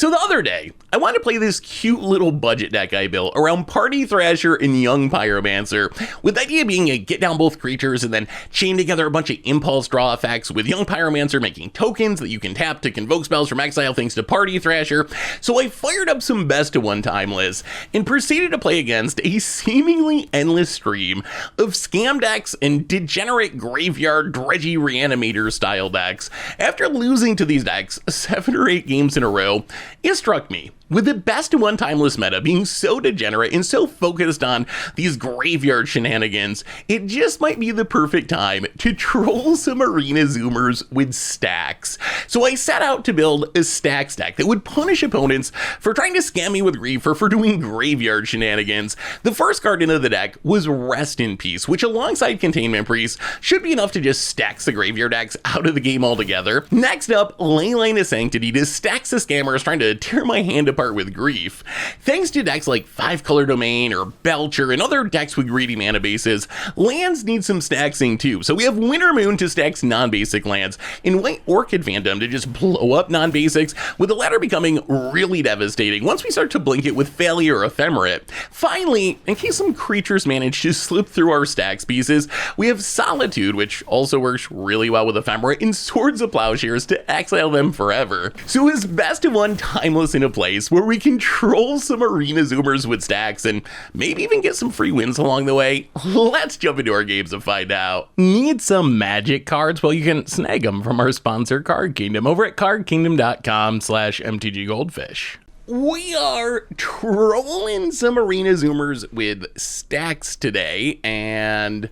So the other day, I wanted to play this cute little budget deck I built around Party Thrasher and Young Pyromancer, with the idea being to get down both creatures and then chain together a bunch of impulse draw effects, with Young Pyromancer making tokens that you can tap to convoke spells from exile thanks to Party Thrasher. So I fired up some best of one time lists and proceeded to play against a seemingly endless stream of scam decks and degenerate graveyard dredgy reanimator style decks. After losing to these decks 7 or 8 games in a row, it struck me, with the best of one timeless meta being so degenerate and so focused on these graveyard shenanigans, it just might be the perfect time to troll some arena zoomers with Stax. So I set out to build a Stax deck that would punish opponents for trying to scam me with grief or for doing graveyard shenanigans. The first card into the deck was Rest in Peace, which alongside Containment Priest should be enough to just stack the graveyard decks out of the game altogether. Next up, Leyline of Sanctity to stack the scammers trying to tear my hand apart with grief. Thanks to decks like 5-Color Domain or Belcher and other decks with greedy mana bases, lands need some staxing too. So we have Winter Moon to stack non-basic lands, and White Orchid Phantom to just blow up non-basics, with the latter becoming really devastating once we start to blink it with Failure or Ephemerate. Finally, in case some creatures manage to slip through our stacks pieces, we have Solitude, which also works really well with Ephemerate, and Swords of Plowshares to exile them forever. So is best of one timeless in a place where we control some arena zoomers with stacks and maybe even get some free wins along the way? Let's jump into our games and find out. Need some magic cards? Well, you can snag them from our sponsor Card Kingdom over at cardkingdom.com/mtggoldfish. We are trolling some arena zoomers with stacks today, and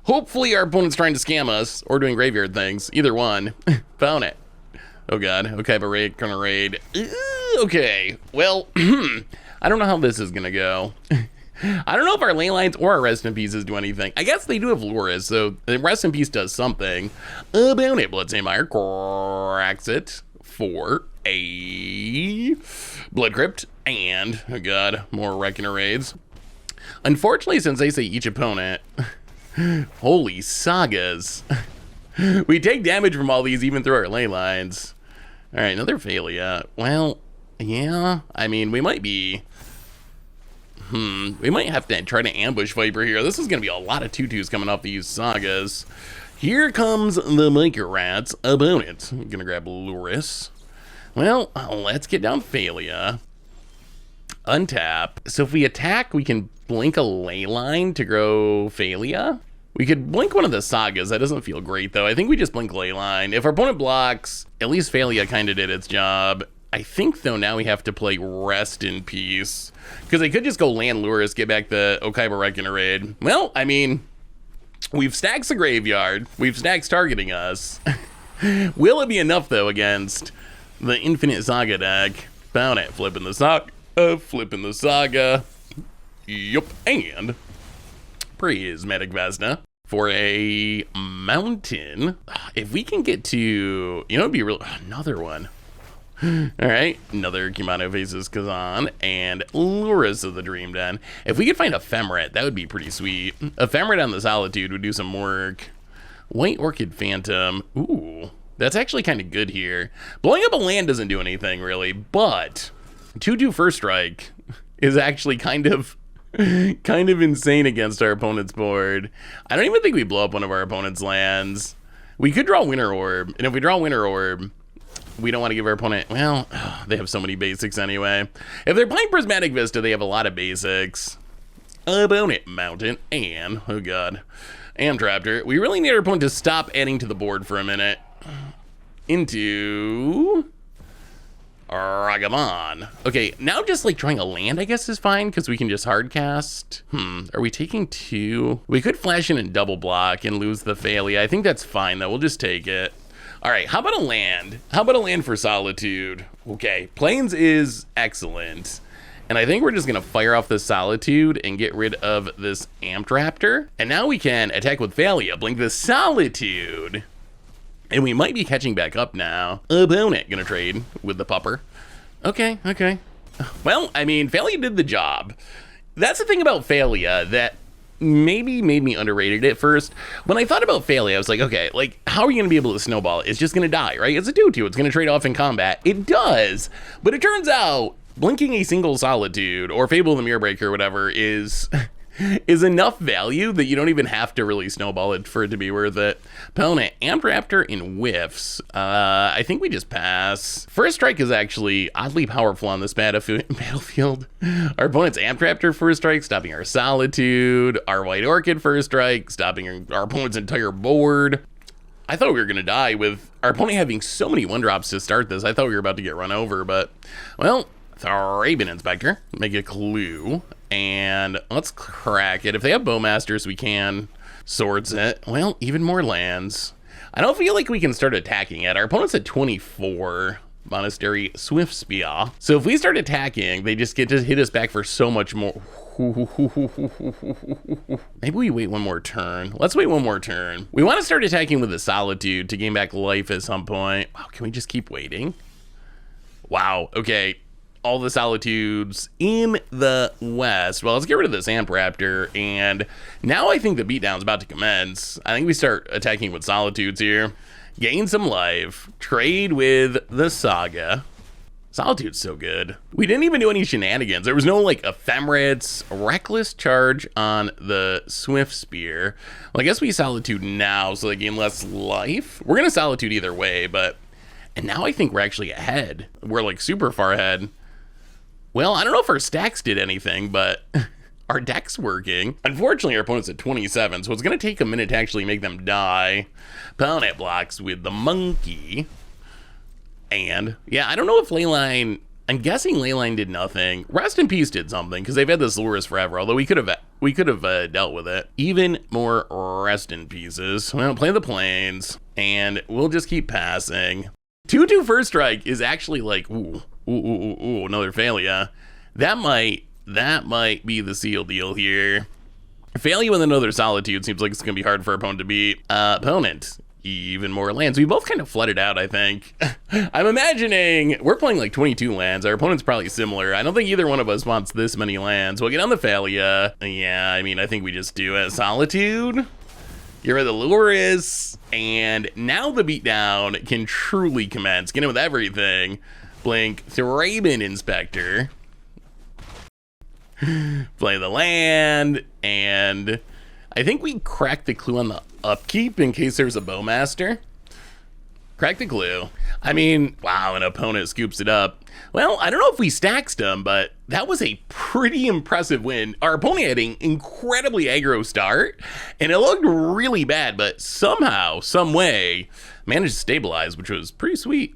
hopefully our opponent's trying to scam us or doing graveyard things. Either one. Found it. Oh god. Okay, but raid, gonna raid. Okay, well, I don't know how this is gonna go. I don't know if our ley lines or our Rest in Pieces do anything. I guess they do have Luris, so the Rest in Peace does something. About it, Bloodstainmire cracks it for a Blood Crypt, and, oh god, more Reckoner raids. Unfortunately, since they say each opponent, holy sagas, we take damage from all these even through our ley lines. All right, another failure. Well, yeah, I mean, we might be, we might have to try to ambush Viper here. This is going to be a lot of tutus coming off these sagas. Here comes the Micro Rats opponent. I'm going to grab Luris. Well, let's get down failure. Untap. So if we attack, we can blink a ley line to grow failure. We could blink one of the sagas. That doesn't feel great, though. I think we just blink Leyline. If our opponent blocks, at least Failure kind of did its job. I think, though, now we have to play Rest in Peace, because they could just go land Luris, get back the Okaiba Reckoner raid. Well, I mean, we've stacked the graveyard. We've stacked targeting us. Will it be enough, though, against the Infinite Saga deck? Found it. Flipping the saga. Flipping the saga. Yup. And Prismatic Vesna for a mountain. If we can get to, you know, it'd be real. Another one. All right, another Kimano Faces Kazan and Luris of the Dream Den. If we could find Ephemerate, that would be pretty sweet. Ephemerate on the Solitude would do some work. White Orchid Phantom. Ooh, that's actually kind of good here. Blowing up a land doesn't do anything really, but 2/2 First Strike is actually kind of insane against our opponent's board. I don't even think we blow up one of our opponent's lands. We could draw Winter Orb, and if we draw Winter Orb, we don't want to give our opponent, well, they have so many basics anyway. If they're playing Prismatic Vista, they have a lot of basics. Opponent Mountain, and, oh god, Amtraptor. We really need our opponent to stop adding to the board for a minute. Into Ragavan. Okay, now just like drawing a land, I guess, is fine, because we can just hard cast. Are we taking 2? We could flash in and double block and lose the failure. I think that's fine, though. We'll just take it. All right, how about a land? How about a land for Solitude? Okay, Plains is excellent. And I think we're just gonna fire off the Solitude and get rid of this Amtraptor. And now we can attack with failure, blink the Solitude. And we might be catching back up now. Opponent gonna trade with the pupper. Okay, okay. Well, I mean, Failure did the job. That's the thing about Failure, that maybe made me underrated at first. When I thought about Failey, I was like, okay, like, how are you gonna be able to snowball? It's just gonna die, right? It's a 2/2, it's gonna trade off in combat. It does, but it turns out blinking a single Solitude or Fable of the Mirror Breaker or whatever is enough value that you don't even have to really snowball it for it to be worth it. Opponent, Amped Raptor in whiffs. I think we just pass. First Strike is actually oddly powerful on this battlefield. Our opponent's Amped Raptor First Strike, stopping our Solitude. Our White Orchid First Strike, stopping our opponent's entire board. I thought we were gonna die with our opponent having so many 1-drops to start this. I thought we were about to get run over, but, well, Thraben Inspector, make a clue. And let's crack it. If they have Bowmasters, we can. Swords it. Well, even more lands. I don't feel like we can start attacking it. Our opponent's at 24. Monastery Swiftspear. So if we start attacking, they just get to hit us back for so much more. Maybe we wait one more turn. Let's wait one more turn. We want to start attacking with a Solitude to gain back life at some point. Wow, can we just keep waiting? Wow, okay. All the Solitudes in the west. Well, let's get rid of this Amped Raptor, and now I think the beatdown's about to commence. I think we start attacking with Solitudes here. Gain some life. Trade with the Saga. Solitude's so good. We didn't even do any shenanigans. There was no, like, ephemerates. Reckless charge on the Swiftspear. Well, I guess we Solitude now, so they gain less life. We're gonna Solitude either way, but... And now I think we're actually ahead. We're, like, super far ahead. Well, I don't know if our Stax did anything, but our deck's working. Unfortunately, our opponent's at 27, so it's going to take a minute to actually make them die. Opponent blocks with the Monkey. And, yeah, I don't know if Leyline... I'm guessing Leyline did nothing. Rest in Peace did something, because they've had this Lurus forever, although we could have dealt with it. Even more Rest in Pieces. Well, play the Plains, and we'll just keep passing. 2/2 First Strike is actually like, ooh, another failure. That might be the seal deal here. Failure with another Solitude seems like it's gonna be hard for our opponent to beat. Opponent, even more lands. We both kind of flooded out, I think. I'm imagining we're playing like 22 lands. Our opponent's probably similar. I don't think either one of us wants this many lands. We'll get on the failure. Yeah, I mean, I think we just do it. Solitude. Get rid of the Lurus, and now the beatdown can truly commence. Get in with everything. Blink Thraben Inspector. Play the land, and I think we cracked the clue on the upkeep in case there's a Bowmaster. Crack the clue. I mean, wow, an opponent scoops it up. Well, I don't know if we staxed them, but that was a pretty impressive win. Our opponent had an incredibly aggro start, and it looked really bad, but somehow, some way, managed to stabilize, which was pretty sweet.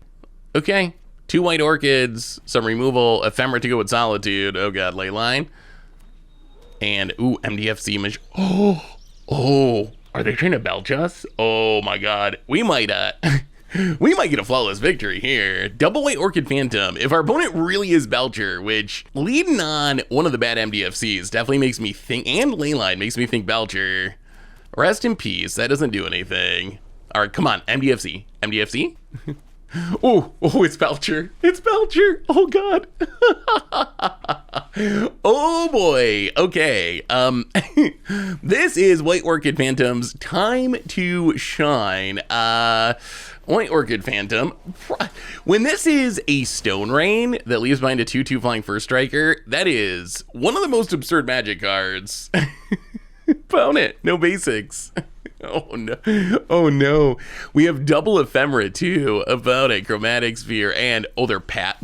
Okay, 2 White Orchids, some removal, Ephemera to go with Solitude. Oh god, Leyline. And, ooh, MDFC. Oh, are they trying to belch us? Oh my god, we might, we might get a flawless victory here. Double White Orchid Phantom. If our opponent really is Belcher, which leading on one of the bad MDFCs definitely makes me think, and Leyline makes me think Belcher. Rest in Peace. That doesn't do anything. All right, come on, MDFC. MDFC? Oh, it's Belcher. It's Belcher. Oh god. Oh boy. Okay. This is White Orchid Phantom's time to shine. White Orchid Phantom. When this is a Stone Rain that leaves behind a 2/2 flying First Striker, that is one of the most absurd Magic cards. Opponent, no basics. Oh no. Oh no. We have double Ephemera too. About it. Chromatic Sphere, and oh, they're pat.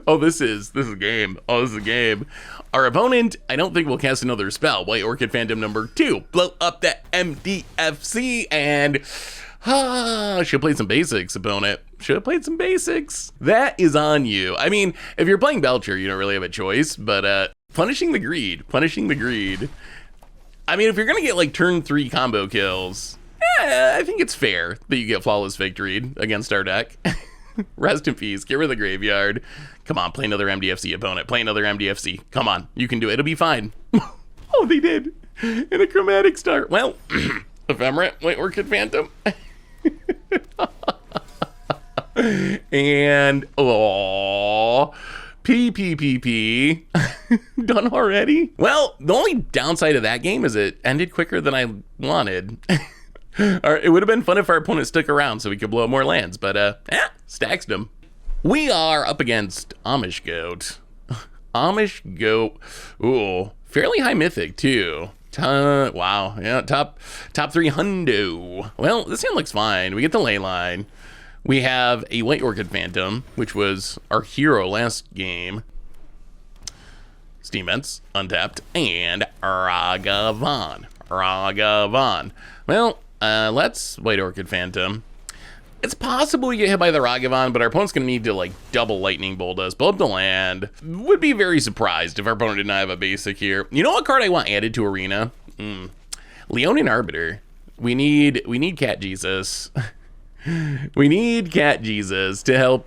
Oh, this is a game. Oh, this is a game. Our opponent, I don't think will cast another spell. White Orchid Phantom number 2. Blow up that MDFC, and should have played some basics, opponent. Should have played some basics. That is on you. I mean, if you're playing Belcher, you don't really have a choice, but punishing the greed. Punishing the greed. I mean, if you're gonna get like turn 3 combo kills, I think it's fair that you get flawless victory against our deck. Rest in peace. Get rid of the graveyard. Come on, play another MDFC, opponent. Play another MDFC. Come on, you can do it. It'll be fine. Oh, they did. In a chromatic start. Well, Ephemera, White Orchid Phantom. And, oh, P. Done already? Well, the only downside of that game is it ended quicker than I wanted. It would have been fun if our opponent stuck around so we could blow up more lands, but Staxed him. We are up against Amish Goat. Amish Goat, ooh, fairly high mythic too. Wow, yeah, top 3 hundo. Well, this hand looks fine. We get the ley line. We have a White Orchid Phantom, which was our hero last game. Steam Vents, untapped, and Ragavan. Well, let's White Orchid Phantom. It's possible we get hit by the Ragavan, but our opponent's gonna need to like double lightning bolt us, blow up the land. Would be very surprised if our opponent did not have a basic here. You know what card I want added to Arena? Leonin Arbiter. We need Cat Jesus. We need Cat Jesus to help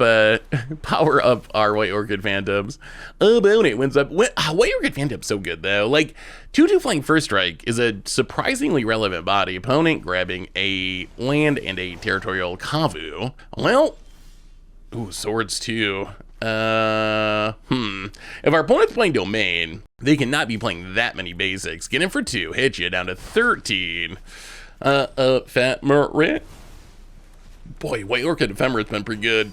power up our White Orchid Phantoms. Opponent wins up. White Orchid Phantom's so good though. Like 2/2 flying first strike is a surprisingly relevant body. Opponent grabbing a land and a territorial Kavu. Well, ooh, swords too. If our opponent's playing Domain, they cannot be playing that many basics. Get in for 2, hit you down to 13. Fat Merit. Boy, White Orchid Ephemerit's been pretty good.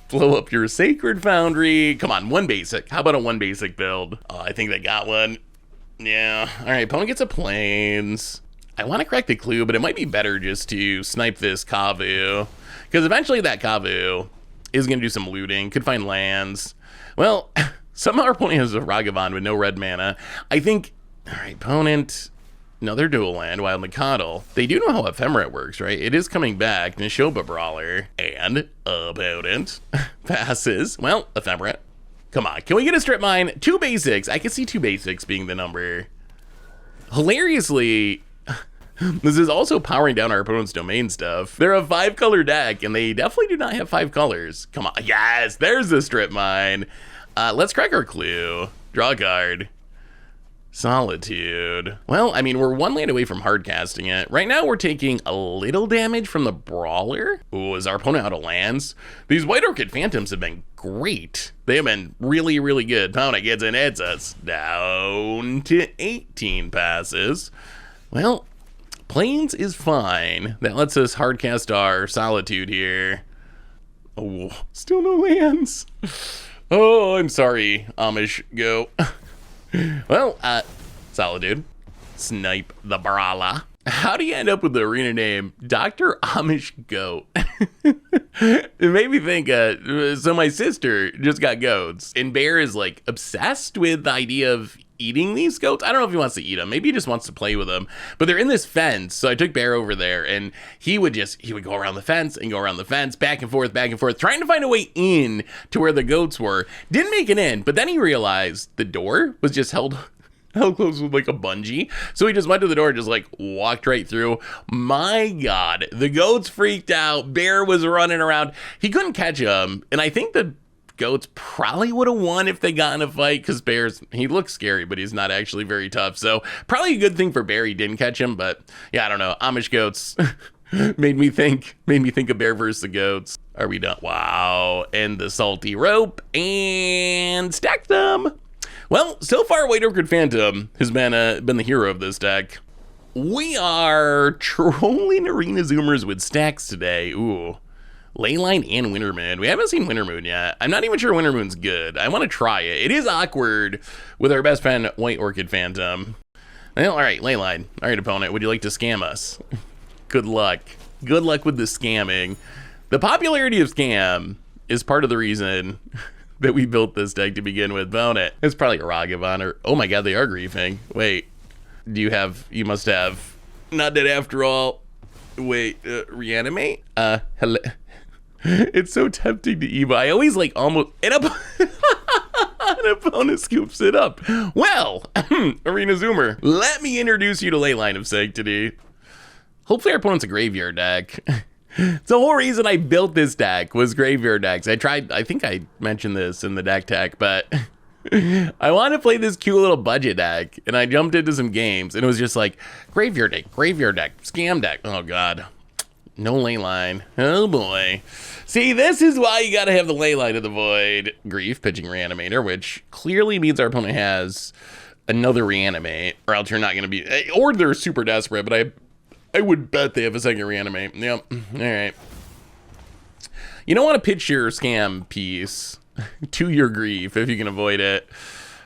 Blow up your Sacred Foundry. Come on, 1 basic. How about a 1 basic build? Oh, I think they got one. Yeah. All right, opponent gets a Plains. I want to crack the clue, but it might be better just to snipe this Kavu. Because eventually that Kavu is going to do some looting. Could find lands. Well, somehow our opponent has a Ragavan with no red mana. I think, all right, opponent... Another dual land, Wild Mikado. They do know how Ephemerate works, right? It is coming back, Nishoba Brawler, and opponent passes. Well, Ephemerate. Come on, can we get a strip mine? 2 basics. I can see 2 basics being the number. Hilariously, this is also powering down our opponent's domain stuff. They're a 5-color deck, and they definitely do not have 5 colors. Come on, yes, there's the strip mine. Let's crack our clue. Draw a card. Solitude. Well, I mean, we're 1 land away from hard casting it. Right now, we're taking a little damage from the Brawler. Ooh, is our opponent out of lands? These White Orchid Phantoms have been great. They have been really, really good. Opponent gets in, hits us down to 18 passes. Well, Plains is fine. That lets us hard cast our Solitude here. Oh, still no lands. Oh, I'm sorry, Amish Go. Well, Solitude. Snipe the Brawler. How do you end up with the arena name Dr. Amish Goat? It made me think, so my sister just got goats, and Bear is like obsessed with the idea of eating these goats. I don't know if he wants to eat them. Maybe he just wants to play with them, but they're in this fence. So I took Bear over there, and he would go around the fence and go around the fence, back and forth, trying to find a way in to where the goats were. Didn't make it in, but then he realized the door was just held closed with like a bungee. So he just went to the door and just like walked right through. My God, the goats freaked out. Bear was running around. He couldn't catch him. And I think the goats probably would have won if they got in a fight, because he looks scary, but he's not actually very tough. So probably a good thing for Bear he didn't catch him. But yeah, I don't know. Amish goats made me think of Bear versus the goats. Are we done? Wow. And the salty rope and stack them. Well, so far White Orchid Phantom has been the hero of this deck. We are trolling Arena Zoomers with Stax today. Ooh. Leyline and Wintermoon. We haven't seen Wintermoon yet. I'm not even sure Wintermoon's good. I want to try it. It is awkward with our best friend, White Orchid Phantom. Well, all right, Leyline. All right, opponent, would you like to scam us? Good luck. Good luck with the scamming. The popularity of scam is part of the reason that we built this deck to begin with, opponent. It's probably a Ragavan or, oh my God, they are griefing. Wait, you must have, not dead after all. Wait, reanimate? Hello. It's so tempting to Eva. I always like almost, an opponent scoops it up. Well, Arena Zoomer, let me introduce you to Leyline of Sanctity. Hopefully our opponent's a graveyard deck. It's the whole reason I built this deck was graveyard decks. I think I mentioned this in the deck tech, but I want to play this cute little budget deck, and I jumped into some games, and it was just like, graveyard deck, scam deck. Oh God. No ley line. Oh boy. See, this is why you gotta have the ley line of the void. Grief, pitching reanimator, which clearly means our opponent has another reanimate, or else you're not gonna be, or they're super desperate, but I would bet they have a second reanimate. Yep. All right. You don't want to pitch your scam piece to your grief if you can avoid it.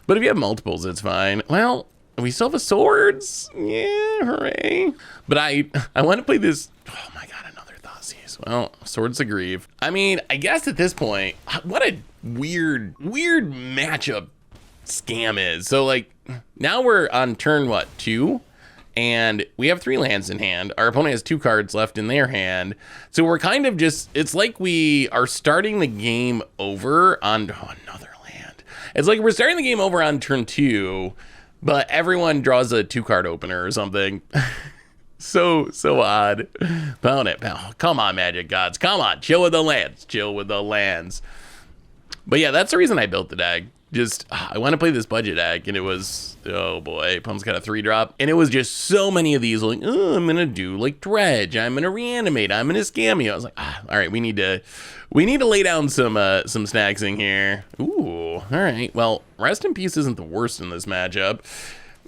But if you have multiples, it's fine. Well, we still have a swords. Yeah, hooray. But I want to play this. Oh my god, another Thoughtseized. Well, swords to grief. I mean, I guess at this point, what a weird matchup scam is. So like, now we're on turn, what, 2? And we have 3 lands in hand. Our opponent has 2 cards left in their hand. So we're kind of just, it's like we are starting the game over on, another land. It's like we're starting the game over on turn 2, but everyone draws a 2-card opener or something. So odd. Opponent, come on, Magic Gods. Come on, chill with the lands. Chill with the lands. But yeah, that's the reason I built the deck. Just, I want to play this budget deck, and it was, oh boy, Pump's got a 3-drop, and it was just so many of these, like, oh, I'm gonna do like Dredge, I'm gonna reanimate, I'm gonna scam you. I was like, all right, we need to lay down some snacksing here. Ooh, all right, well, Rest in Peace isn't the worst in this matchup.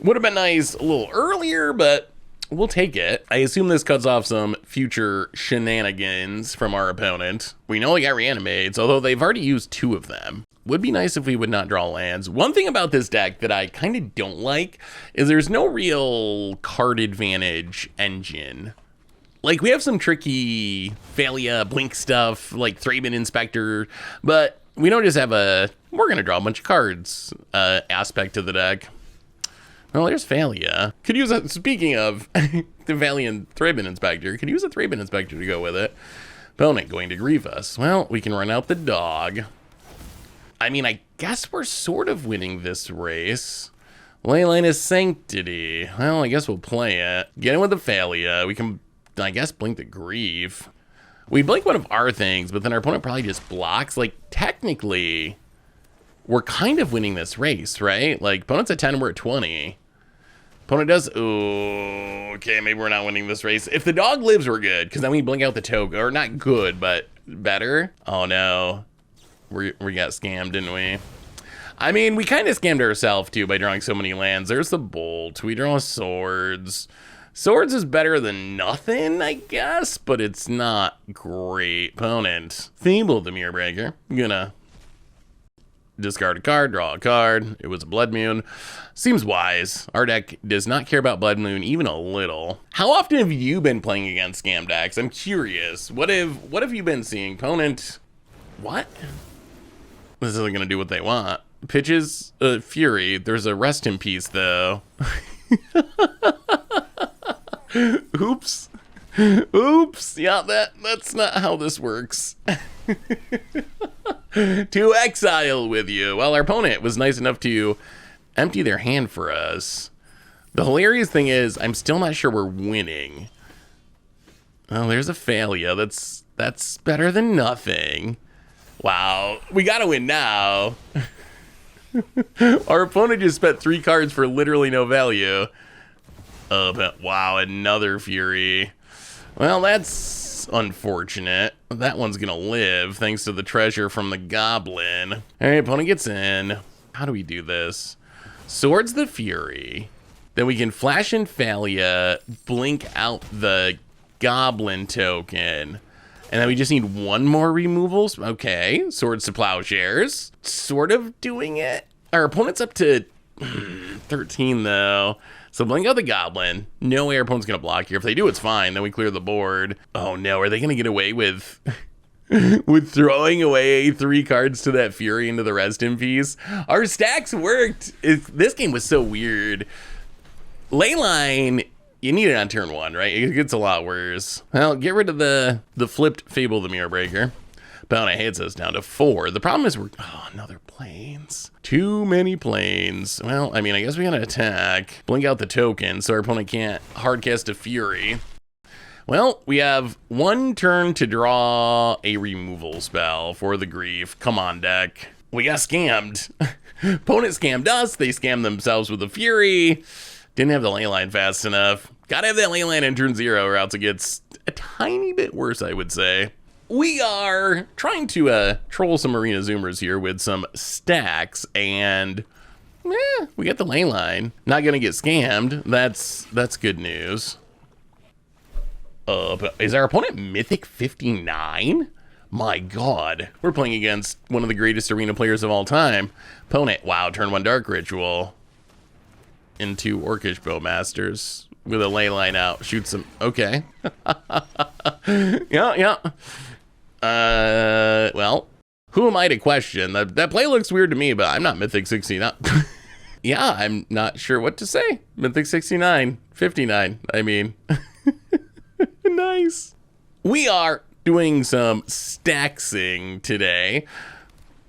Would have been nice a little earlier, but we'll take it. I assume this cuts off some future shenanigans from our opponent. We know we got reanimates, although they've already used 2 of them. Would be nice if we would not draw lands. One thing about this deck that I kind of don't like is there's no real card advantage engine. Like, we have some tricky Thalia, Blink stuff, like Thraben Inspector, but we don't just have a, we're going to draw a bunch of cards aspect to the deck. Well, there's Thalia. Could use a, speaking of the Thalian Thraben Inspector, could use a Thraben Inspector to go with it. Opponent going to grieve us. Well, we can run out the dog. I mean, I guess we're sort of winning this race. Leyline is Sanctity. Well, I guess we'll play it. Get in with the Thalia. We can, I guess, blink the grief. We blink one of our things, but then our opponent probably just blocks. Like, technically, we're kind of winning this race, right? Like, opponent's at 10, we're at 20. Opponent does, ooh, okay, maybe we're not winning this race. If the dog lives, we're good, because then we blink out the token. Or not good, but better. Oh, no. We got scammed, didn't we? I mean, we kind of scammed ourselves, too, by drawing so many lands. There's the Bolt. We draw swords. Swords is better than nothing, I guess, but it's not great. Opponent. Feeble the Mirror Breaker. Gonna discard a card, draw a card. It was a Blood Moon. Seems wise. Our deck does not care about Blood Moon even a little. How often have you been playing against scam decks? I'm curious. What have you been seeing? Opponent. What? This isn't gonna do what they want. Pitches Fury. There's a Rest in Peace though. Oops. Oops. Yeah, that's not how this works. To exile with you. Well, our opponent was nice enough to empty their hand for us. The hilarious thing is, I'm still not sure we're winning. Oh, there's a Thalia. That's better than nothing. Wow, we gotta win now. Our opponent just spent 3 cards for literally no value. But wow, another Fury. Well, that's unfortunate. That one's gonna live thanks to the treasure from the Goblin. All right, opponent gets in. How do we do this? Swords the Fury. Then we can flash in Thalia, blink out the Goblin token. And then we just need 1 more removals. Okay, Swords to Plowshares. Sort of doing it. Our opponent's up to 13 though. So blink out the Goblin. No way our opponent's gonna block here. If they do, it's fine. Then we clear the board. Oh no, are they gonna get away with with throwing away 3 cards to that Fury into the Rest in Peace? Our stacks worked. This game was so weird. Leyline, you need it on turn 1, right? It gets a lot worse. Well, get rid of the flipped Fable the Mirror Breaker. Opponent hits us down to 4. The problem is another planes. Too many planes. Well, I mean, I guess we gotta attack. Blink out the token so our opponent can't hardcast a Fury. Well, we have 1 turn to draw a removal spell for the grief. Come on, deck. We got scammed. Opponent scammed us. They scammed themselves with a Fury. Didn't have the ley line fast enough. Gotta have that ley line in turn 0 or else it gets a tiny bit worse, I would say. We are trying to troll some arena zoomers here with some Stax, and we got the ley line. Not gonna get scammed. That's good news. But is our opponent Mythic 59? My God, we're playing against one of the greatest arena players of all time. Opponent, wow, turn 1 Dark Ritual into Orchid Bowmasters with a ley line out. Shoot some, okay. Yeah. Well, who am I to question? That play looks weird to me, but I'm not Mythic 69. Yeah, I'm not sure what to say. Mythic 69, 59, I mean. Nice. We are doing some staxing today.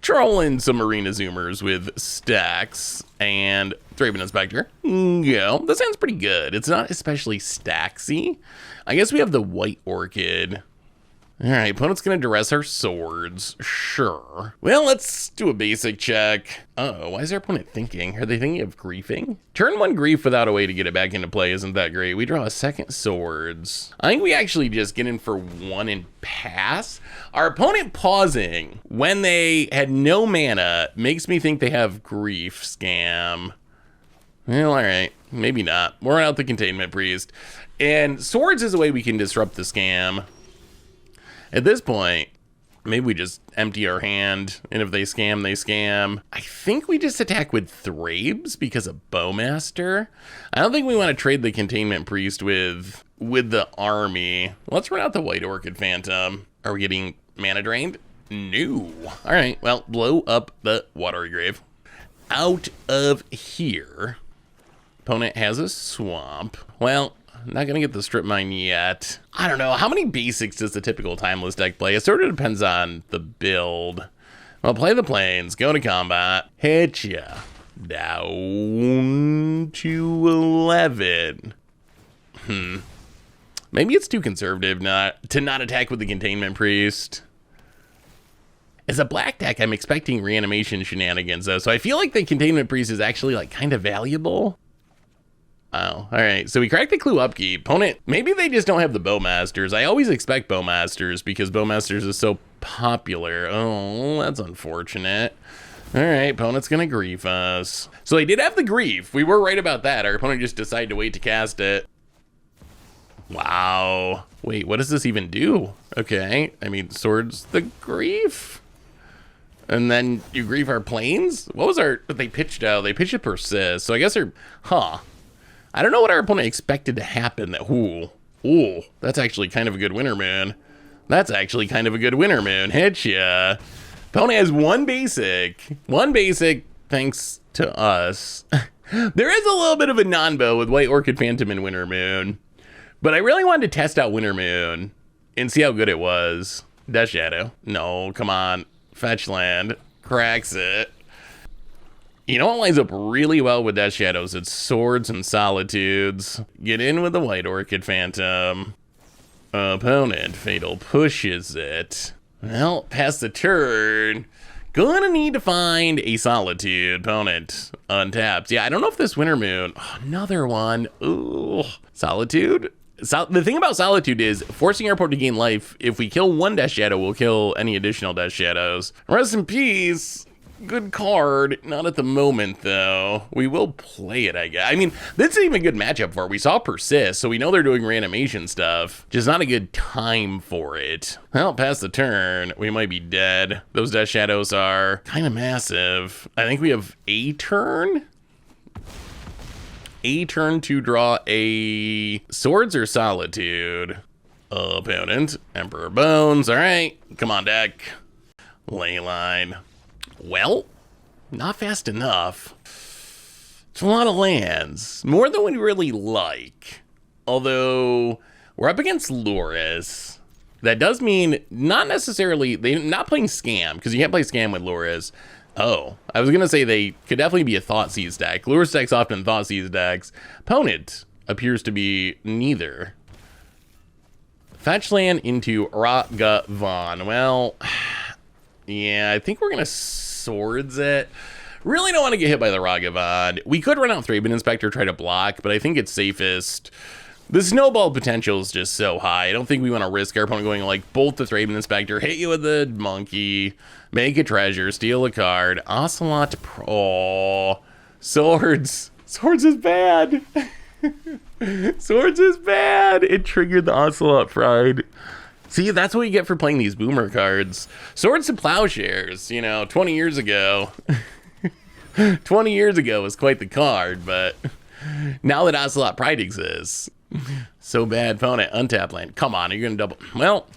Trolling some arena zoomers with Stax and Thraben Inspector. Yeah, that sounds pretty good. It's not especially staxy. I guess we have the White Orchid. All right, opponent's gonna duress our swords. Sure. Well, let's do a basic check. Uh-oh, why is our opponent thinking? Are they thinking of griefing? Turn 1 grief without a way to get it back into play isn't that great. We draw a second swords. I think we actually just get in for 1 and pass. Our opponent pausing when they had no mana makes me think they have grief scam. Well, all right, maybe not. We're out the Containment Priest. And swords is a way we can disrupt the scam. At this point, maybe we just empty our hand, and if they scam, they scam. I think we just attack with Thrabes because of Bowmaster. I don't think we want to trade the Containment Priest with the army. Let's run out the White Orchid Phantom. Are we getting mana drained? No. All right, well, blow up the Watery Grave. Out of here. Opponent has a swamp. Well, not gonna get the strip mine yet. I don't know, how many basics does the typical timeless deck play? It sort of depends on the build. Well, play the plains, go to combat, hit ya. Down to 11. Maybe it's too conservative to not attack with the Containment Priest. As a black deck, I'm expecting reanimation shenanigans though, so I feel like the Containment Priest is actually like kind of valuable. Oh, all right. So we cracked the clue upkeep. Opponent, maybe they just don't have the Bowmasters. I always expect Bowmasters because Bowmasters is so popular. Oh, that's unfortunate. All right, opponent's gonna grief us. So they did have the grief. We were right about that. Our opponent just decided to wait to cast it. Wow. Wait, what does this even do? Okay, I mean, swords the grief. And then you grief our plains? What was they pitched out? They pitched a persist. So I guess they're, I don't know what our opponent expected to happen. Ooh, that's actually kind of a good winter moon. That's actually kind of a good winter moon. Hit ya. Opponent has one basic thanks to us. There is a little bit of a non-bow with White Orchid Phantom and Winter Moon, but I really wanted to test out Winter Moon and see how good it was. Death Shadow. No, come on. Fetch land. Cracks it. You know what lines up really well with Death Shadows? It's Swords and Solitudes. Get in with the White Orchid Phantom. Opponent Fatal pushes it. Well, past the turn. Gonna need to find a Solitude. Opponent untapped. Yeah, I don't know if this Winter Moon. Oh, another one. Ooh. Solitude? The thing about Solitude is forcing our opponent to gain life. If we kill one Death Shadow, we'll kill any additional Death Shadows. Rest in peace. Good card. Not at the moment, though. We will play it, I guess. I mean, this is even a good matchup for it. We saw Persist, so we know they're doing reanimation stuff. Just not a good time for it. Well, past the turn, we might be dead. Those Death Shadows are kind of massive. I think we have a turn? A turn to draw a Swords or Solitude. Opponent, Emperor Bones. All right, come on, deck. Leyline. Well, not fast enough. It's a lot of lands. More than we really like. Although, we're up against Loris. That does mean not necessarily, they're not playing Scam, because you can't play Scam with Loris. Oh, I was going to say they could definitely be a Thoughtseize deck. Loris decks often Thoughtseize decks. Opponent appears to be neither. Fetch land into Ragavan. Well, yeah, I think we're going to Swords it. Really don't want to get hit by the Ragavan. We could run out Thraben Inspector, try to block, but I think it's safest The snowball potential is just so high. I don't think we want to risk our opponent going like bolt the Thraben Inspector, hit you with the monkey, make a treasure, steal a card, Ocelot Pro. Swords. Swords is bad. Swords is bad. It triggered the Ocelot Pride. See, that's what you get for playing these boomer cards. Swords to Plowshares, you know, 20 years ago. 20 years ago was quite the card, but now that Ocelot Pride exists, so bad. Opponent, untap land. Come on, are you going to double? Well,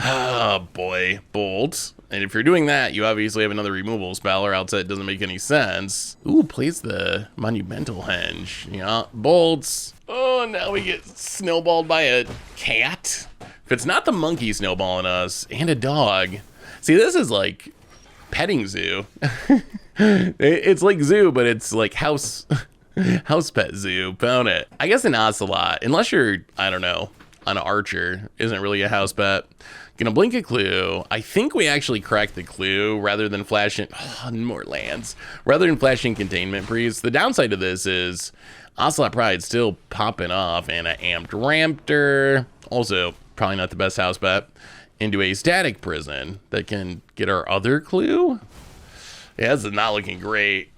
oh boy, Bolt. And if you're doing that, you obviously have another removal spell, or else it doesn't make any sense. Ooh, plays the Monumental Henge. Yeah, Bolts. Oh, now we get snowballed by a cat. If it's not the monkey snowballing us, and a dog. See, this is like petting zoo. It's like zoo, but it's like house pet zoo. Found it. I guess an ocelot, unless you're, I don't know, an archer, isn't really a house pet. Gonna blink a clue. I think we actually cracked the clue rather than flashing more lands. Rather than flashing containment priest. The downside of this is Ocelot Pride still popping off, and an amped Ramptor. Also, probably not the best house bet. Into a static prison that can get our other clue. Yeah, this is not looking great.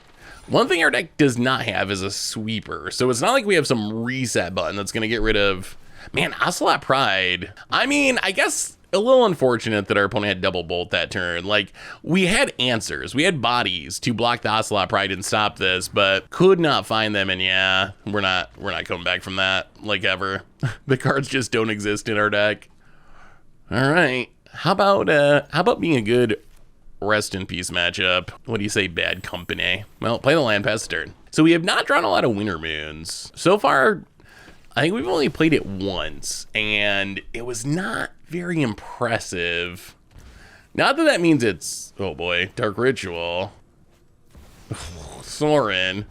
One thing our deck does not have is a sweeper. So it's not like we have some reset button that's gonna get rid of, man, Ocelot Pride. I mean, I guess a little unfortunate that our opponent had double bolt that turn. Like, we had answers, we had bodies to block the Ocelot Pride and stop this, but could not find them. And yeah, we're not coming back from that like ever. The cards just don't exist in our deck. All right, how about being a good rest in peace matchup? What do you say, bad company? Well, play the land pass turn. So we have not drawn a lot of Winter Moons so far. I think we've only played it once, and it was not very impressive. Not that that means it's, oh boy, Dark Ritual. Sorin.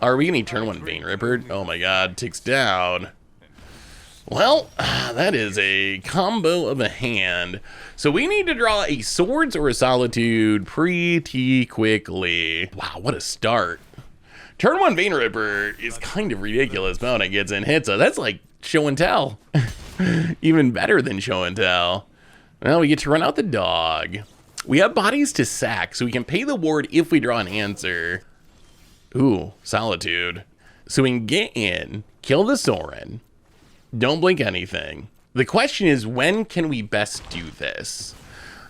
Are we gonna turn one Vein Ripper? Oh my god, ticks down. Well, that is a combo of a hand. So we need to draw a Swords or a Solitude pretty quickly. Wow, what a start. Turn one Vein Ripper is kind of ridiculous. Opponent gets in, hits us. That's like show and tell. Even better than show and tell. Well, we get to run out the dog. We have bodies to sack, so we can pay the ward if we draw an answer. Ooh, Solitude. So we can get in, kill the Sorin. Don't blink anything. The question is, when can we best do this?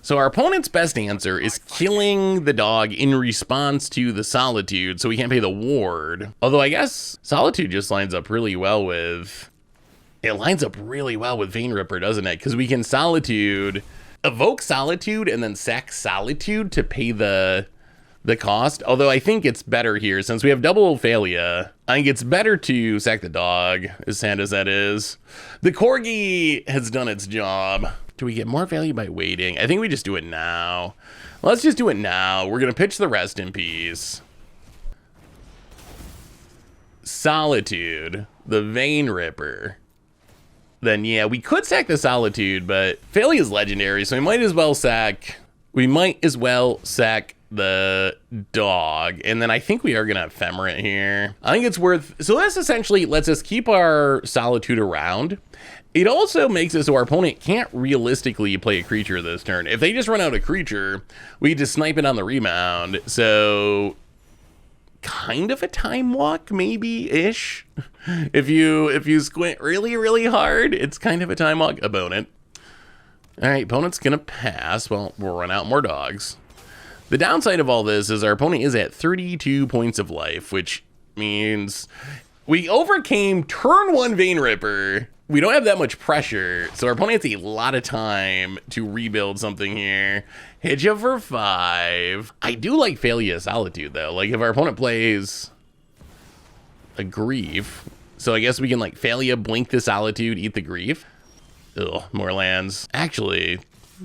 So our opponent's best answer is killing the dog in response to the Solitude, so we can't pay the ward. Although I guess Solitude just lines up really well with... It lines up really well with Vein Ripper, doesn't it? Because we can Solitude, evoke Solitude, and then sack Solitude to pay the cost. Although I think it's better here, since we have double failure, I think it's better to sack the dog, as sad as that is. The Corgi has done its job. Do we get more value by waiting? I think we just do it now. Let's just do it now. We're gonna pitch the rest in peace. Solitude, the Vein Ripper. Then yeah, we could sack the Solitude, but Failure is legendary, so we might as well sack the dog. And then I think we are gonna ephemerate here. I think it's worth, so this essentially lets us keep our Solitude around. It also makes it so our opponent can't realistically play a creature this turn. If they just run out a creature, we just snipe it on the rebound. So kind of a time walk, maybe-ish. If you squint really, really hard, it's kind of a time walk. Opponent. All right, opponent's gonna pass. Well, we'll run out more dogs. The downside of all this is our opponent is at 32 points of life, which means we overcame turn one Vein Ripper. We don't have that much pressure, so our opponent has a lot of time to rebuild something here. Hit you for 5. I do like Failure Solitude, though. Like, if our opponent plays a Grief, so I guess we can, like, Failure, blink the Solitude, eat the Grief. Ugh, more lands. Actually,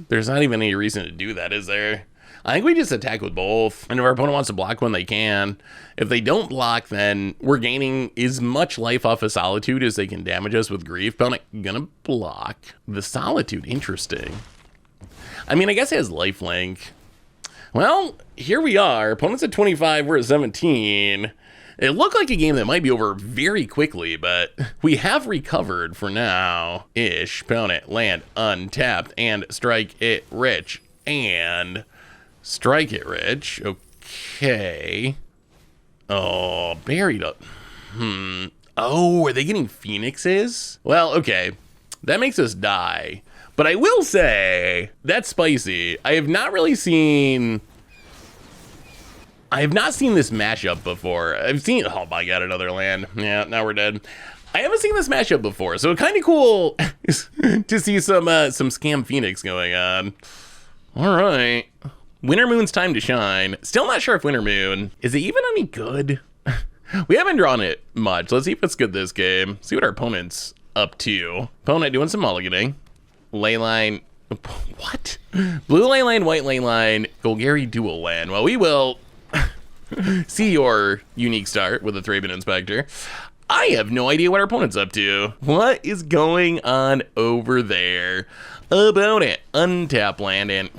there's not even any reason to do that, is there? I think we just attack with both, and if our opponent wants to block when they can. If they don't block, then we're gaining as much life off of Solitude as they can damage us with Grief. Opponent gonna block. The Solitude, interesting. I mean, I guess it has lifelink. Well, here we are. Opponent's at 25, we're at 17. It looked like a game that might be over very quickly, but we have recovered for now. Ish, opponent, land, untapped, and strike it rich. And strike it rich. Okay. Oh, buried up. Oh, are they getting phoenixes? Well, okay. That makes us die. But I will say, that's spicy. I have not seen this mashup before. I've seen, oh my god, another land. Yeah, now we're dead. I haven't seen this mashup before, so kind of cool to see some scam Phoenix going on. All right. Winter Moon's time to shine. Still not sure if Winter Moon, is it even any good? We haven't drawn it much. Let's see if it's good this game. See what our opponent's up to. Opponent doing some mulliganing. Leyline, what? Blue leyline, white leyline, Golgari dual land. Well, we will see your unique start with the Thraben Inspector. I have no idea what our opponent's up to. What is going on over there? Opponent, untap land and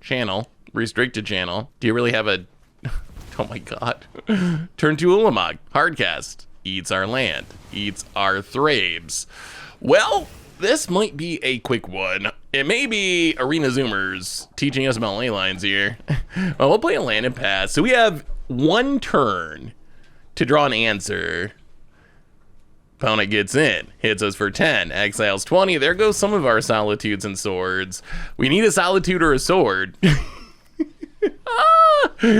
channel, restricted channel. Do you really have a, oh my god. Turn to Ulamog, hardcast, eats our land, eats our Thrabes. Well, this might be a quick one. It may be Arena Zoomers teaching us about ley lines here. Well, we'll play a land and pass. So we have one turn to draw an answer. Opponent gets in, hits us for 10, exiles 20. There goes some of our solitudes and swords. We need a solitude or a sword.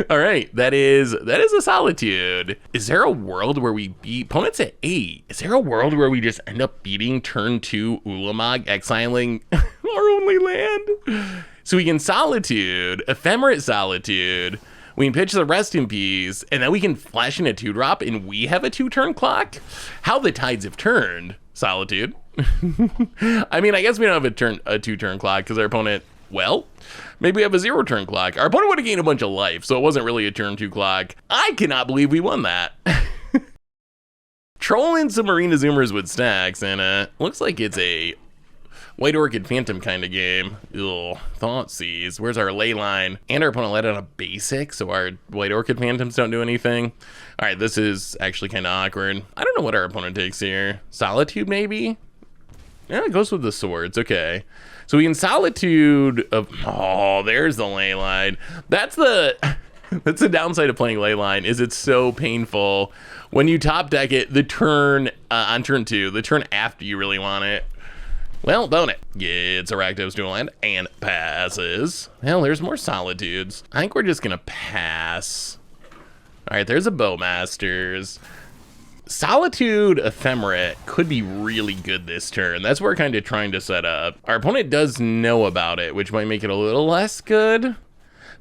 All right, that is a solitude. Is there a world where we beat opponents at 8? Is there a world where we just end up beating turn 2 Ulamog, exiling our only land? So we can solitude, ephemerate solitude. We can pitch the rest in peace, and then we can flash in a 2-drop, and we have a 2-turn clock. How the tides have turned, solitude. I mean, I guess we don't have a 2-turn clock because our opponent, well, maybe we have a 0-turn clock. Our opponent would have gained a bunch of life, so it wasn't really a turn 2 clock. I cannot believe we won that. Trolling some Arena Zoomers with Stax, and looks like it's a White Orchid Phantom kind of game. Ugh, Thoughtseize. Where's our ley line? And our opponent let out a basic, so our White Orchid Phantoms don't do anything. All right, this is actually kind of awkward. I don't know what our opponent takes here. Solitude, maybe? Yeah, it goes with the swords. Okay. So we can solitude of, oh, there's the ley line. That's the downside of playing ley line, is it's so painful when you top deck it the turn on turn 2, the turn after you really want it. Well, opponent gets a rakdos dual land and passes. Well, there's more solitudes. I think we're just gonna pass. All right, there's a Bowmasters. Solitude Ephemerate could be really good this turn. That's what we're kind of trying to set up. Our opponent does know about it, which might make it a little less good.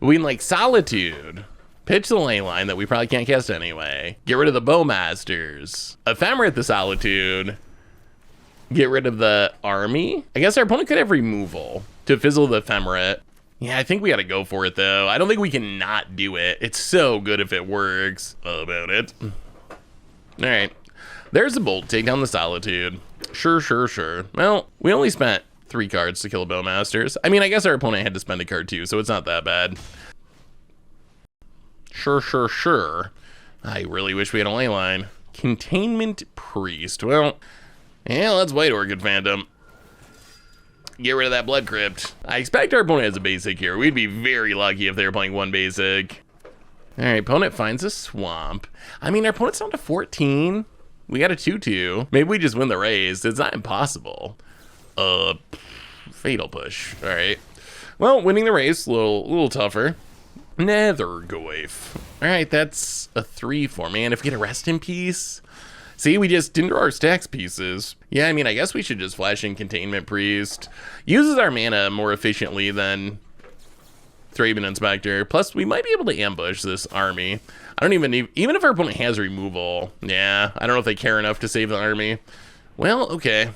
But we can like Solitude, pitch the ley line that we probably can't cast anyway, get rid of the Bowmasters, Ephemerate the Solitude, get rid of the army. I guess our opponent could have removal to fizzle the Ephemerate. Yeah, I think we gotta go for it though. I don't think we can not do it. It's so good if it works. About it. All right, there's a bolt, take down the Solitude. Sure. Well, we only spent 3 cards to kill a Bowmasters. I mean, I guess our opponent had to spend a card too, so it's not that bad. Sure. I really wish we had a ley line. Containment Priest. Well, yeah, let's White Orchid Phantom. Get rid of that Blood Crypt. I expect our opponent has a basic here. We'd be very lucky if they were playing 1 basic. All right, opponent finds a swamp. I mean, our opponent's down to 14. We got a 2-2. Maybe we just win the race. It's not impossible. Fatal Push. All right. Well, winning the race, a little tougher. Nethergoyf. All right, that's a 3-4. Man, if we get a rest in peace. See, we just didn't draw our Stax pieces. Yeah, I mean, I guess we should just flash in Containment Priest. Uses our mana more efficiently than Thraben Inspector. Plus, we might be able to ambush this army. I don't even if our opponent has removal. Yeah, I don't know if they care enough to save the army. Well, okay.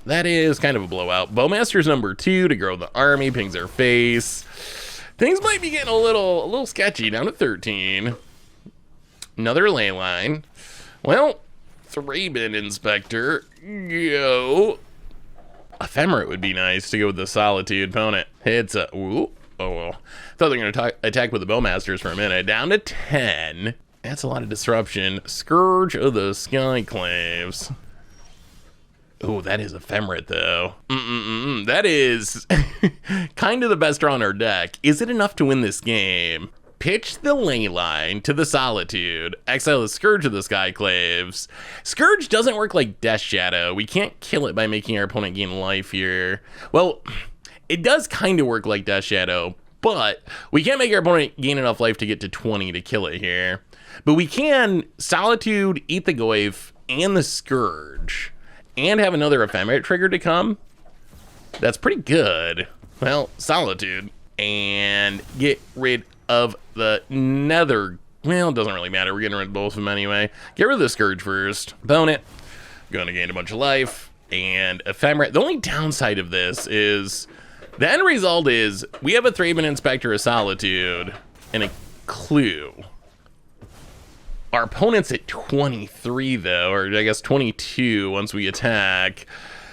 That is kind of a blowout. Bowmaster's number 2 to grow the army, pings our face. Things might be getting a little sketchy, down to 13. Another ley line. Well, Thraben Inspector, go. Ephemerate would be nice to go with the Solitude opponent. It's a, ooh, oh well. Thought they were going to attack with the Bowmasters for a minute. Down to 10. That's a lot of disruption. Scourge of the Skyclaves. Oh, that is ephemerate, though. That is kind of the best draw on our deck. Is it enough to win this game? Pitch the Leyline to the Solitude. Exile the Scourge of the Skyclaves. Scourge doesn't work like Death Shadow. We can't kill it by making our opponent gain life here. Well, it does kind of work like Death Shadow, but we can't make our opponent gain enough life to get to 20 to kill it here. But we can Solitude, eat the Goyf, and the Scourge, and have another ephemerate trigger to come. That's pretty good. Well, Solitude, and get rid of the Nether. Well, it doesn't really matter. We're getting rid of both of them anyway. Get rid of the Scourge first. Opponent, gonna gain a bunch of life, and ephemerate. The only downside of this is the end result is we have a Thraben Inspector of Solitude and a Clue. Our opponent's at 23 though, or I guess 22 once we attack.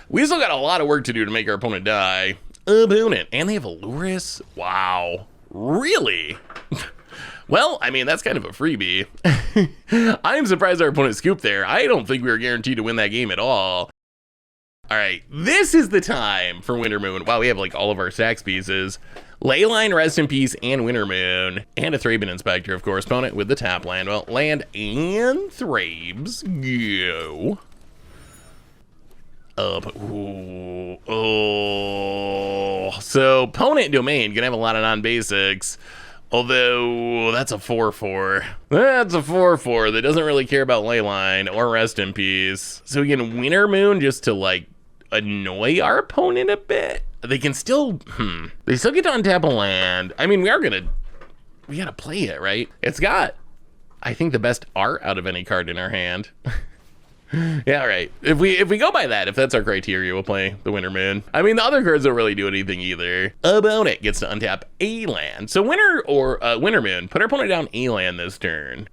We still got a lot of work to do to make our opponent die. Opponent, and they have a Luris? Wow, really? Well, I mean, that's kind of a freebie. I'm surprised our opponent scooped there. I don't think we were guaranteed to win that game at all. All right, this is the time for Wintermoon. Wow, we have like all of our Stax pieces. Leyline, Rest in Peace, and Wintermoon. And a Thraben Inspector, of course. Opponent with the tap land. Well, land and Thrabes. Go. Up. Ooh. Oh. So, opponent domain. Gonna have a lot of non-basics. Although, that's a 4-4. That's a 4-4 that doesn't really care about Leyline or Rest in Peace. So we can Wintermoon just to, like, annoy our opponent a bit. They can still, they still get to untap a land. I mean, we gotta play it, right? It's got, I think, the best art out of any card in our hand. Yeah, all right. If we go by that, if that's our criteria, we'll play the Wintermoon. I mean, the other cards don't really do anything either. Opponent gets to untap a land. So Wintermoon, put our opponent down a land this turn.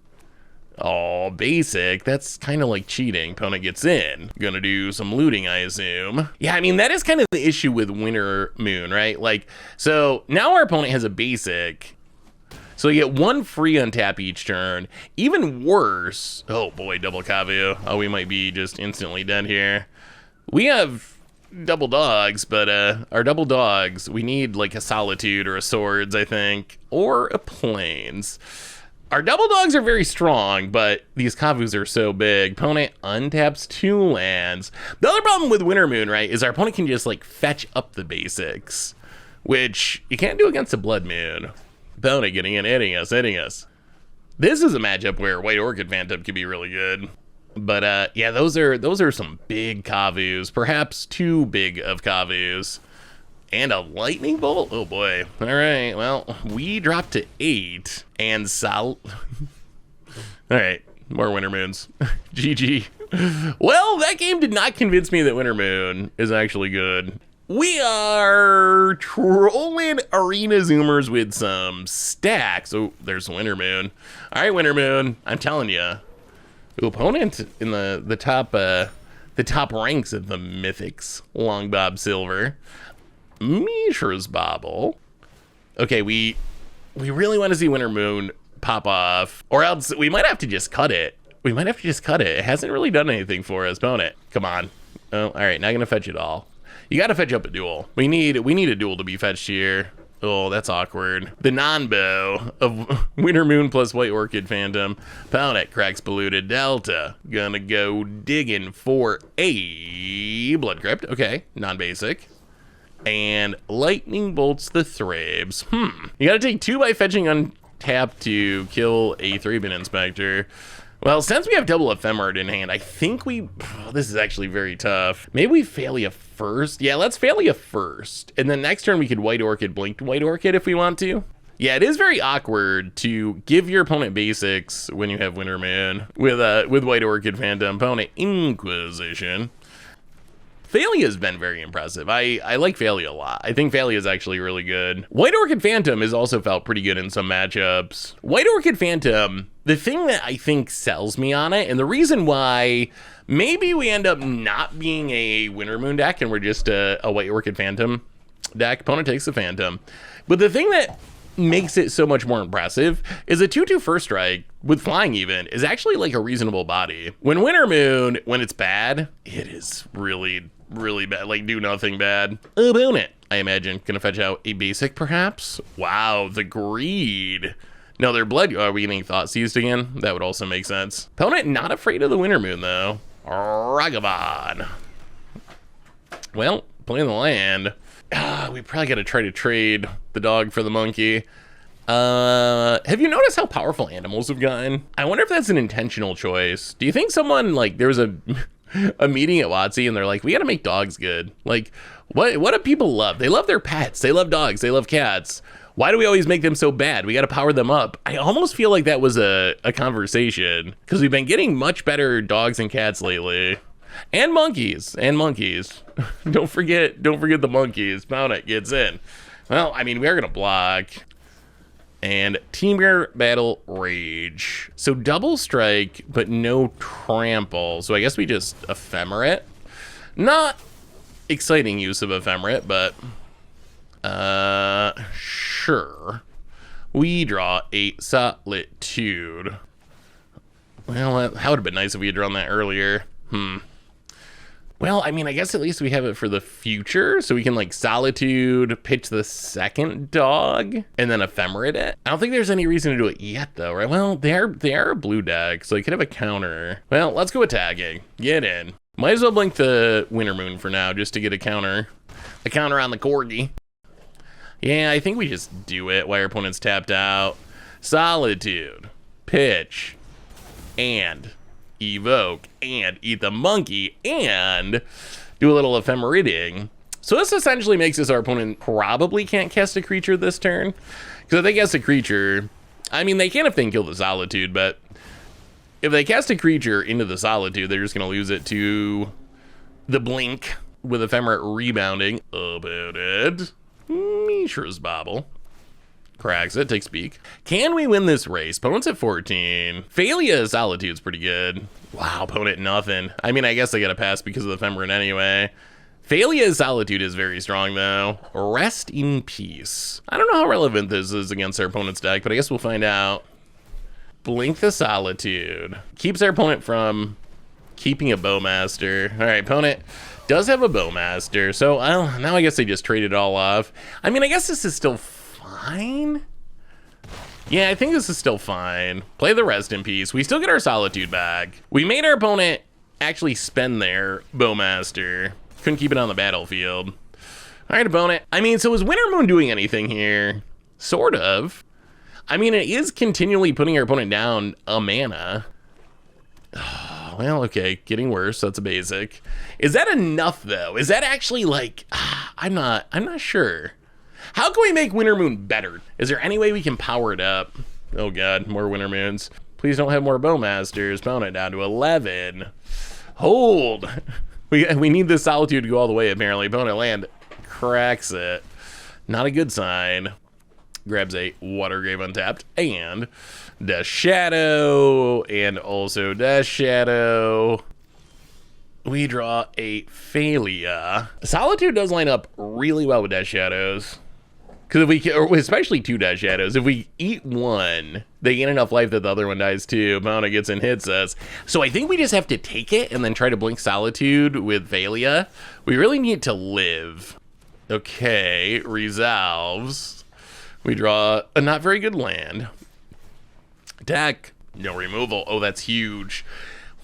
Oh, basic. That's kind of like cheating. Opponent gets in. Gonna do some looting, I assume. Yeah, I mean, that is kind of the issue with Wintermoon, right? Like, so now our opponent has a basic. So you get one free untap each turn. Even worse, oh boy, double Kavu. Oh, we might be just instantly dead here. We have double dogs, but our double dogs, we need like a Solitude or a Swords, I think, or a Plains. Our double dogs are very strong, but these Kavus are so big. Opponent untaps 2 lands. The other problem with Wintermoon, right, is our opponent can just like fetch up the basics, which you can't do against a Blood Moon. Opponent getting in, hitting us. This is a matchup where White Orchid Phantom could be really good. But yeah, those are some big Kavus, perhaps too big of Kavus. And a lightning bolt? Oh boy. All right, well, we dropped to 8 and All right, more Wintermoons. GG. Well, that game did not convince me that Wintermoon is actually good. We are trolling Arena Zoomers with some Stax. Oh, there's Wintermoon. All right, Wintermoon, I'm telling you. Opponent in the top ranks of the Mythics. Long Bob Silver. Mishra's Bobble. Okay, we really want to see Wintermoon pop off, or else we might have to just cut it. It hasn't really done anything for us, opponent. Come on. Oh, all right, not gonna fetch it all. You gotta fetch up a duel. We need a duel to be fetched here. Oh, that's awkward. The non-bow of Wintermoon plus White Orchid Phantom. Opponent cracks polluted Delta. Gonna go digging for a Blood Crypt. Okay, non-basic. And lightning bolts the Thrabes. You gotta take 2 by fetching untapped to kill a Thraben Inspector. Well, since we have double ephemerate in hand, I think this is actually very tough. Maybe we Phalia first. Yeah, let's Phalia first. And then next turn we could White Orchid, Blinked White Orchid if we want to. Yeah, it is very awkward to give your opponent basics when you have Wintermoon with White Orchid Phantom. Opponent Inquisition. Phalia has been very impressive. I like Phalia a lot. I think Phalia is actually really good. White Orchid Phantom has also felt pretty good in some matchups. White Orchid Phantom, the thing that I think sells me on it, and the reason why maybe we end up not being a Wintermoon deck and we're just a White Orchid Phantom deck, opponent takes the Phantom. But the thing that makes it so much more impressive is a 2/2 first strike with flying even is actually like a reasonable body. When Winter Moon, when it's bad, it is really, really bad. Like do nothing bad. Opponent, I imagine, gonna fetch out a basic perhaps. Wow, the greed. No, their blood. Are we getting thought seized again? That would also make sense. Opponent not afraid of the Winter Moon though. Ragavon. Well, playing the land. We probably got to try to trade the dog for the monkey. Have you noticed how powerful animals have gotten? I wonder if that's an intentional choice. Do you think someone, like, there was a meeting at WotC and they're like, we got to make dogs good. Like, what do people love? They love their pets. They love dogs. They love cats. Why do we always make them so bad? We got to power them up. I almost feel like that was a conversation because we've been getting much better dogs and cats lately. And monkeys. Don't forget the monkeys. Pound gets in. Well, I mean, we are going to block. And Temur Battle Rage. So double strike, but no trample. So I guess we just ephemerate. Not exciting use of ephemerate, but sure. We draw a Solitude. Well, that would have been nice if we had drawn that earlier. Well, I mean, I guess at least we have it for the future, so we can, like, Solitude, pitch the second dog, and then ephemerate it. I don't think there's any reason to do it yet, though, right? Well, they are a blue deck, so they could have a counter. Well, let's go attacking. Get in. Might as well blink the Winter Moon for now, just to get a counter. A counter on the Corgi. Yeah, I think we just do it while our opponent's tapped out. Solitude, pitch, and evoke, and eat the monkey, and do a little ephemeriting. So this essentially makes us our opponent probably can't cast a creature this turn. Because if they cast a creature, I mean, they can if they can kill the Solitude, but if they cast a creature into the Solitude, they're just going to lose it to the blink with ephemerate rebounding. About it. Mishra's Bobble. Cracks it, takes peek. Can we win this race? Opponent's at 14. Phalia Solitude's pretty good. Wow, opponent nothing. I mean, I guess they gotta pass because of the ephemerate anyway. Phalia Solitude is very strong though. Rest in peace. I don't know how relevant this is against our opponent's deck, but I guess we'll find out. Blink the Solitude. Keeps our opponent from keeping a Bowmaster. All right, opponent does have a Bowmaster, so now I guess they just traded it all off. I mean, I guess this is still fine. Yeah, I think this is still fine. Play the Rest in Peace. We still get our Solitude back. We made our opponent actually spend their Bowmaster. Couldn't keep it on the battlefield. All right, opponent. I mean, so is Winter Moon doing anything here? Sort of. I mean, it is continually putting our opponent down a mana. Well, okay, getting worse. That's a basic. Is that enough though? Is that actually like? I'm not sure. How can we make Winter Moon better? Is there any way we can power it up? Oh god, more Winter Moons. Please don't have more Bowmasters. Opponent down to 11. Hold. We need this Solitude to go all the way apparently. Opponent land cracks it. Not a good sign. Grabs a Watergrave untapped and Death Shadow, and also Death Shadow. We draw a Phalia. Solitude does line up really well with Death Shadows. Because if we, or especially two Death Shadows, if we eat one, they gain enough life that the other one dies too. Opponent gets and hits us. So I think we just have to take it and then try to blink Solitude with Phalia. We really need to live. Okay, resolves. We draw a not very good land. Attack. No removal. Oh, that's huge.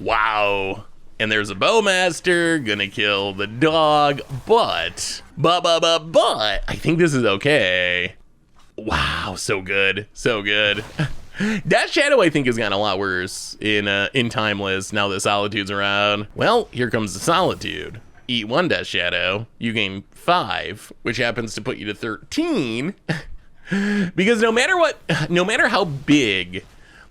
Wow. And there's a Bowmaster, gonna kill the dog, but I think this is okay. Wow, so good, so good. Death Shadow, I think, has gotten a lot worse in Timeless now that Solitude's around. Well, here comes the Solitude. Eat one Death Shadow, you gain 5, which happens to put you to 13. Because no matter how big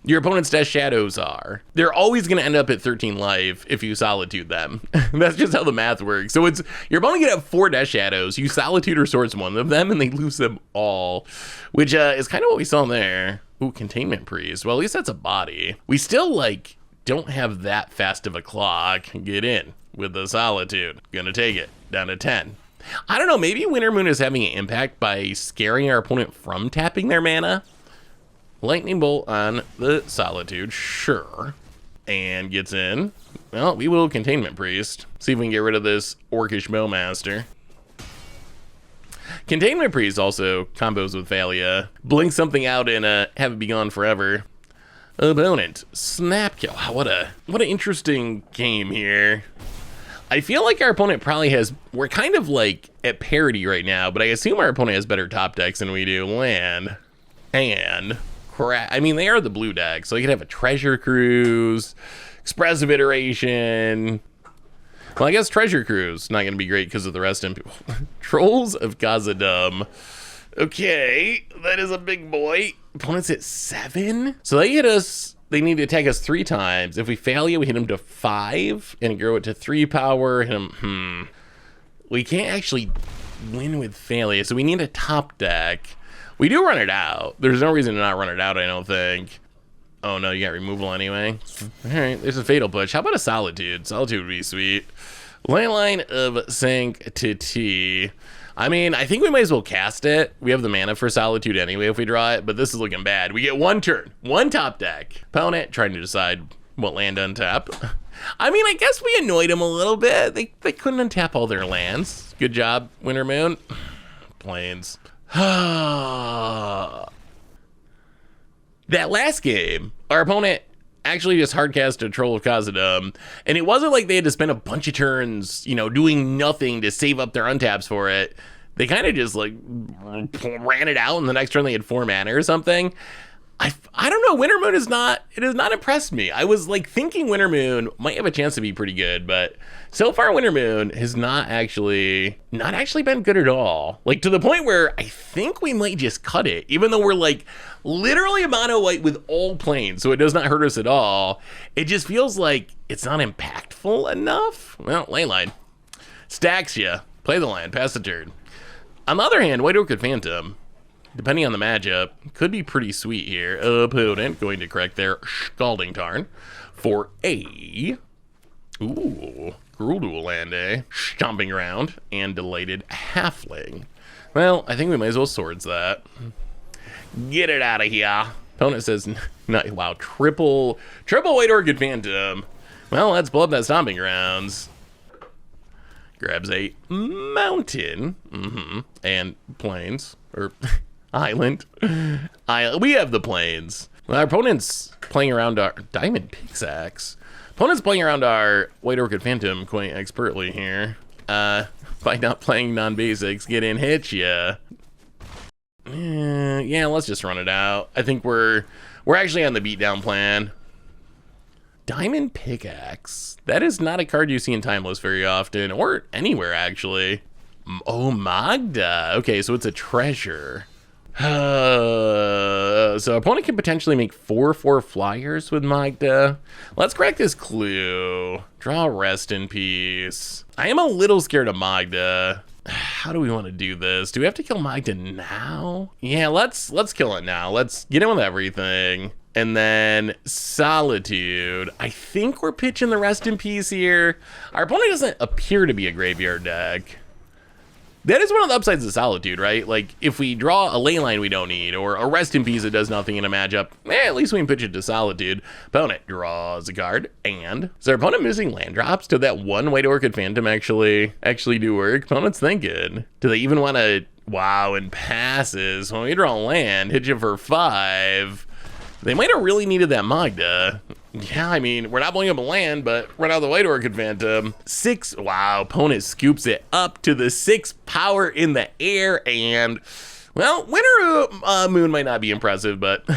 your opponent's Death Shadows are, they're always going to end up at 13 life if you Solitude them. That's just how the math works. So it's, your opponent can have 4 Death Shadows, you Solitude or Swords one of them, and they lose them all, which is kind of what we saw there. Ooh, Containment Priest. Well, at least that's a body. We still, like, don't have that fast of a clock. Get in with the Solitude. Gonna take it down to 10. I don't know, maybe Winter Moon is having an impact by scaring our opponent from tapping their mana. Lightning Bolt on the Solitude, sure. And gets in. Well, we will Containment Priest. See if we can get rid of this Orcish Bowmaster. Containment Priest also combos with Thalia. Blink something out and have it be gone forever. Opponent, Snap Kill. Wow, what an interesting game here. I feel like our opponent probably has, we're kind of like at parity right now, but I assume our opponent has better top decks than we do. Land and crap. I mean, they are the blue deck, so you could have a Treasure Cruise, Expressive Iteration. Well, I guess Treasure Cruise not going to be great because of the rest in Trolls of Khazad-dûm. Okay, that is a big boy. Opponent's at 7. So they hit us, they need to attack us 3 times. If we fail you, we hit them to 5 and grow it to 3 power. Hit them, We can't actually win with failure, so we need a top deck. We do run it out. There's no reason to not run it out, I don't think. Oh no, you got removal anyway. All right, there's a Fatal Push. How about a Solitude? Solitude would be sweet. Landline of Sanctity. I mean, I think we might as well cast it. We have the mana for Solitude anyway if we draw it, but this is looking bad. We get 1 turn, 1 top deck. Opponent trying to decide what land to untap. I mean, I guess we annoyed him a little bit. They couldn't untap all their lands. Good job, Winter Moon. Plains. That last game, our opponent actually just hardcast a Troll of Khazad-dûm, and it wasn't like they had to spend a bunch of turns, you know, doing nothing to save up their untaps for it. They kind of just like ran it out, and the next turn they had 4 mana or something. I don't know, Winter Moon it has not impressed me. I was like thinking Winter Moon might have a chance to be pretty good, but so far Winter Moon has not actually been good at all. Like to the point where I think we might just cut it, even though we're like literally a mono white with all planes, so it does not hurt us at all. It just feels like it's not impactful enough. Well, lane line. Stax ya. Play the land, pass the turn. On the other hand, White Orchid Phantom, depending on the matchup, could be pretty sweet here. Opponent going to correct their Scalding Tarn for a Gruul land, Stomping Ground, and Delighted Halfling. Well, I think we might as well swords that. Get it out of here. Opponent says, wow, triple White Orchid Phantom. Well, let's pull up that Stomping Grounds. Grabs a mountain, and plains, or island. We have the plains. Well, our opponent's playing around our Diamond Pickaxe. Opponent's playing around our White Orchid Phantom quite expertly here. By not playing non-basics, get in, hit ya. Yeah, let's just run it out. I think we're actually on the beatdown plan. Diamond Pickaxe. That is not a card you see in Timeless very often, or anywhere actually. Oh, Magda. Okay, so it's a treasure. So opponent can potentially make 4/4 flyers with Magda. Let's crack this clue. Draw Rest in Peace. I am a little scared of Magda. How do we want to do this? Do we have to kill Magda now? Yeah, let's kill it now. Let's get in with everything. And then Solitude. I think we're pitching the Rest in Peace here. Our opponent doesn't appear to be a graveyard deck. That is one of the upsides of Solitude, right? Like, if we draw a ley line we don't need, or a Rest in Peace that does nothing in a matchup, at least we can pitch it to Solitude. Opponent draws a card, and is our opponent missing land drops? Did that one White Orchid Phantom actually do work? Opponent's thinking. Do they even want to, wow, and passes. When we draw land, hit you for 5. They might have really needed that Magda. Yeah, I mean, we're not blowing up a land, but run out the White Orchid Phantom. 6, wow, opponent scoops it up to the 6 power in the air, and, well, Winter Moon might not be impressive, but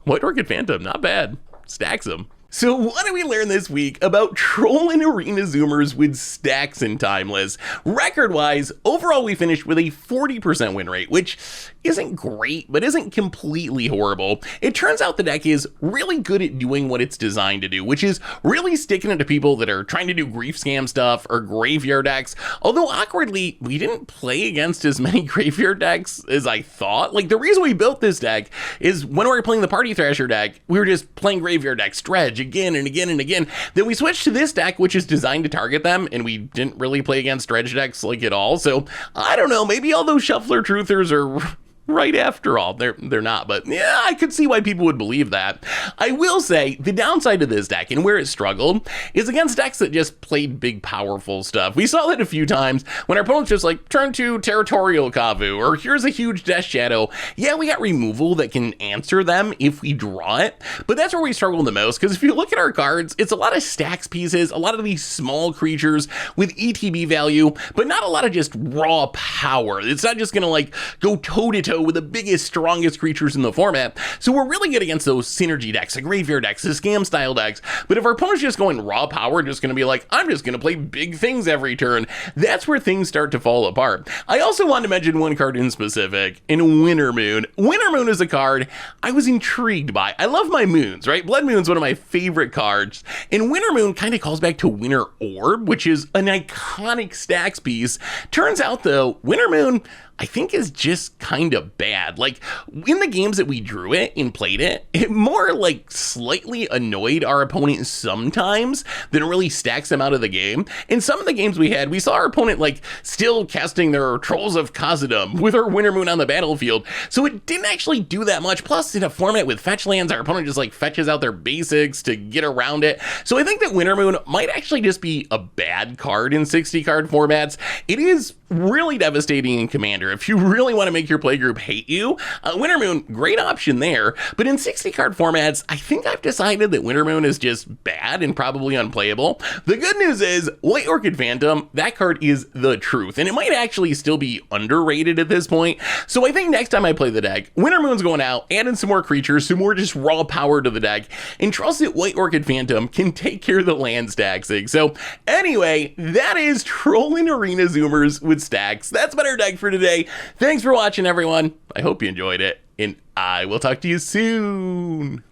White Orchid Phantom, not bad. Stacks them. So what did we learn this week about Troll and Arena Zoomers with Stax and Timeless? Record-wise, overall we finished with a 40% win rate, which isn't great, but isn't completely horrible. It turns out the deck is really good at doing what it's designed to do, which is really sticking it to people that are trying to do grief scam stuff or graveyard decks. Although awkwardly, we didn't play against as many graveyard decks as I thought. Like, the reason we built this deck is when we were playing the Party Thrasher deck, we were just playing graveyard decks, Dredge, damage again and again and again. Then we switched to this deck, which is designed to target them, and we didn't really play against dredge decks like at all. So I don't know, maybe all those shuffler truthers are right after all. They're not, but yeah, I could see why people would believe that. I will say the downside of this deck and where it struggled is against decks that just played big powerful stuff. We saw that a few times when our opponents just like turn to territorial Kavu, or here's a huge Death Shadow. Yeah, we got removal that can answer them if we draw it, but that's where we struggle the most, because if you look at our cards, it's a lot of Stax pieces, a lot of these small creatures with ETB value, but not a lot of just raw power. It's not just gonna like go toe to toe with the biggest, strongest creatures in the format. So we're really good against those synergy decks, the graveyard decks, the scam style decks. But if our opponent's just going raw power, just going to be like, I'm just going to play big things every turn, that's where things start to fall apart. I also want to mention one card in specific, in Winter Moon. Winter Moon is a card I was intrigued by. I love my moons, right? Blood Moon's one of my favorite cards. And Winter Moon kind of calls back to Winter Orb, which is an iconic Stax piece. Turns out though, Winter Moon, I think is just kind of bad. Like in the games that we drew it and played it, it more like slightly annoyed our opponent sometimes than really stacks them out of the game. In some of the games we had, we saw our opponent like still casting their Trolls of Khazad-dûm with our Winter Moon on the battlefield. So it didn't actually do that much. Plus in a format with fetch lands, our opponent just like fetches out their basics to get around it. So I think that Winter Moon might actually just be a bad card in 60 card formats. It is really devastating in Commander. If you really want to make your playgroup hate you, Winter Moon, great option there. But in 60 card formats, I think I've decided that Winter Moon is just bad and probably unplayable. The good news is White Orchid Phantom, that card is the truth, and it might actually still be underrated at this point. So I think next time I play the deck, Winter Moon's going out, adding some more creatures, some more just raw power to the deck, and trust that White Orchid Phantom can take care of the land staxing. So anyway, that is Trolling Arena Zoomers with Stax. That's been our deck for today. Thanks for watching, everyone. I hope you enjoyed it, and I will talk to you soon.